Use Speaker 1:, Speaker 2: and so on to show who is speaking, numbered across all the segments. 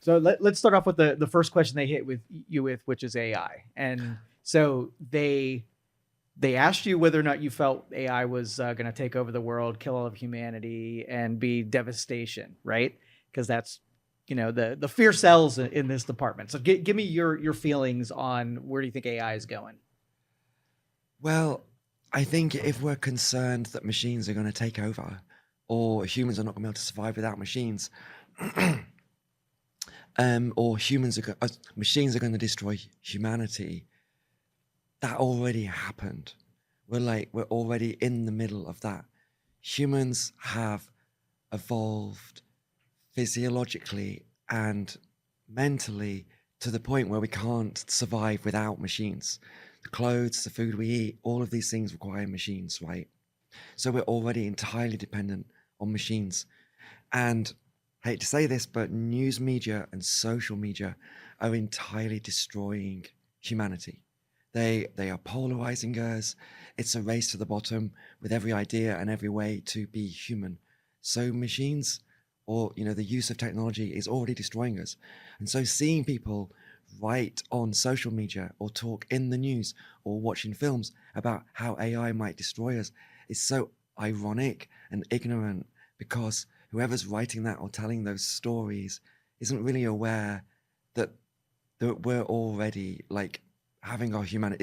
Speaker 1: So let's start off with the first question they hit with you with, which is AI. And so they asked you whether or not you felt AI was going to take over the world, kill all of humanity, and be devastation, right? Because that's the fear sells in this department. So give me your feelings on where do you think AI is going?
Speaker 2: Well, I think if we're concerned that machines are going to take over, or humans are not going to be able to survive without machines, or machines are going to destroy humanity, that already happened. We're already in the middle of that. Humans have evolved physiologically and mentally to the point where we can't survive without machines. The clothes, the food we eat, all of these things require machines, right? So we're already entirely dependent on machines. And I hate to say this, but news media and social media are entirely destroying humanity. They are polarizing us. It's a race to the bottom with every idea and every way to be human. So machines, or the use of technology, is already destroying us. And so seeing people write on social media or talk in the news or watching films about how AI might destroy us is so ironic and ignorant, because whoever's writing that or telling those stories isn't really aware that we're already having our humanity.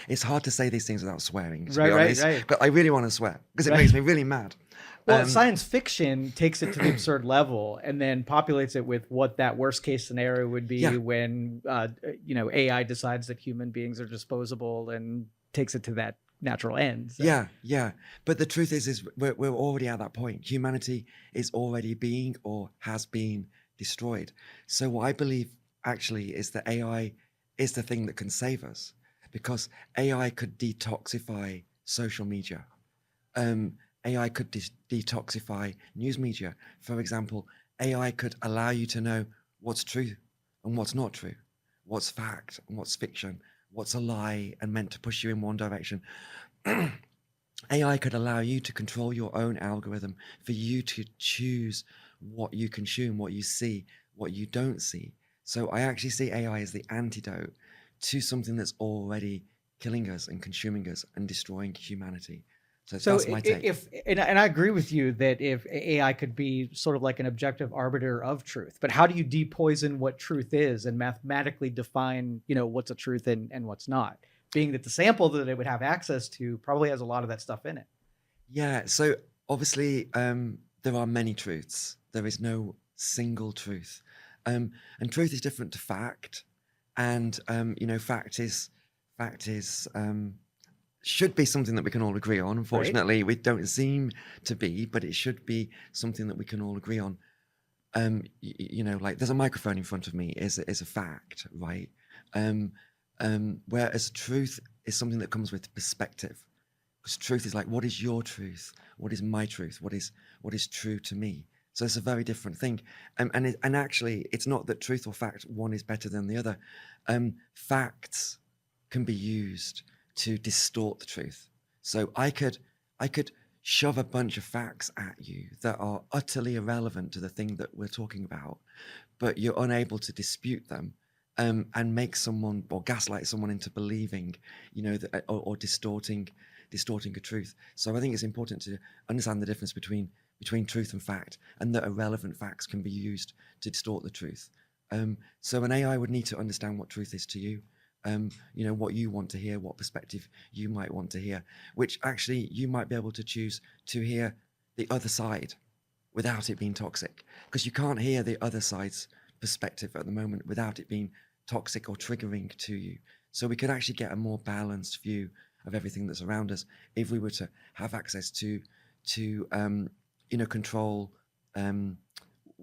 Speaker 2: It's hard to say these things without swearing, to be honest. Right. But I really want to swear because it makes me really mad.
Speaker 1: Well, science fiction takes it to the absurd level and then populates it with what that worst case scenario would be when AI decides that human beings are disposable and takes it to that natural end. So.
Speaker 2: Yeah. But the truth is we're already at that point. Humanity is already being or has been destroyed. So what I believe actually is that AI is the thing that can save us, because AI could detoxify social media. AI could detoxify news media. For example, AI could allow you to know what's true and what's not true, what's fact and what's fiction, what's a lie and meant to push you in one direction. AI could allow you to control your own algorithm, for you to choose what you consume, what you see, what you don't see. So I actually see AI as the antidote to something that's already killing us and consuming us and destroying humanity. So that's my take.
Speaker 1: And I agree with you that if AI could be sort of like an objective arbiter of truth, but how do you depoison what truth is and mathematically define, what's a truth and what's not? Being that the sample that it would have access to probably has a lot of that stuff in it.
Speaker 2: Yeah. So obviously, there are many truths. There is no single truth. And truth is different to fact. And, fact is should be something that we can all agree on. Unfortunately, we don't seem to be, but it should be something that we can all agree on. There's a microphone in front of me is a fact, right? Whereas truth is something that comes with perspective. Because truth is what is your truth? What is my truth? What is true to me? So it's a very different thing. And actually, it's not that truth or fact, one is better than the other. Facts can be used to distort the truth. So I could shove a bunch of facts at you that are utterly irrelevant to the thing that we're talking about, but you're unable to dispute them, and make someone or gaslight someone into believing, that, or distorting a truth. So I think it's important to understand the difference between truth and fact, and that irrelevant facts can be used to distort the truth. So an AI would need to understand what truth is to you, what you want to hear, what perspective you might want to hear, which actually you might be able to choose to hear the other side without it being toxic, because you can't hear the other side's perspective at the moment without it being toxic or triggering to you. So we could actually get a more balanced view of everything that's around us if we were to have access to control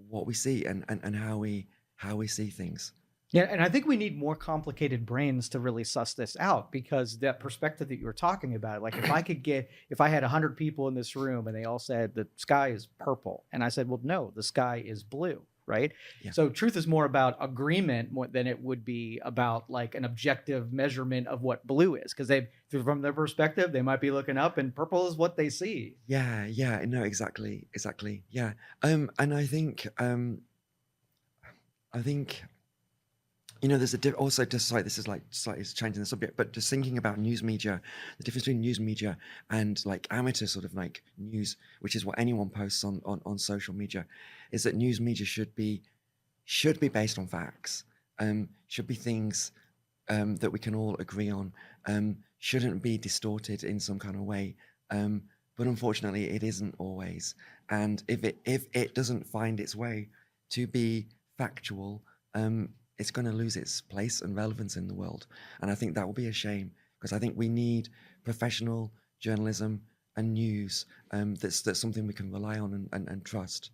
Speaker 2: what we see and how we see things.
Speaker 1: Yeah, and I think we need more complicated brains to really suss this out, because that perspective that you were talking about, if I had 100 people in this room and they all said the sky is purple, and I said, well, no, the sky is blue, right? Yeah. So truth is more about agreement more than it would be about an objective measurement of what blue is, because from their perspective, they might be looking up and purple is what they see.
Speaker 2: Yeah, no, exactly. Yeah. And I think I think, you know, there's also just like, this is like slightly changing the subject, but just thinking about news media, the difference between news media and like amateur sort of like news, which is what anyone posts on social media, is that news media should be based on facts, should be things that we can all agree on, shouldn't be distorted in some kind of way. But unfortunately, it isn't always. And if it doesn't find its way to be factual, it's going to lose its place and relevance in the world. And I think that will be a shame, because I think we need professional journalism and news, that's something we can rely on and trust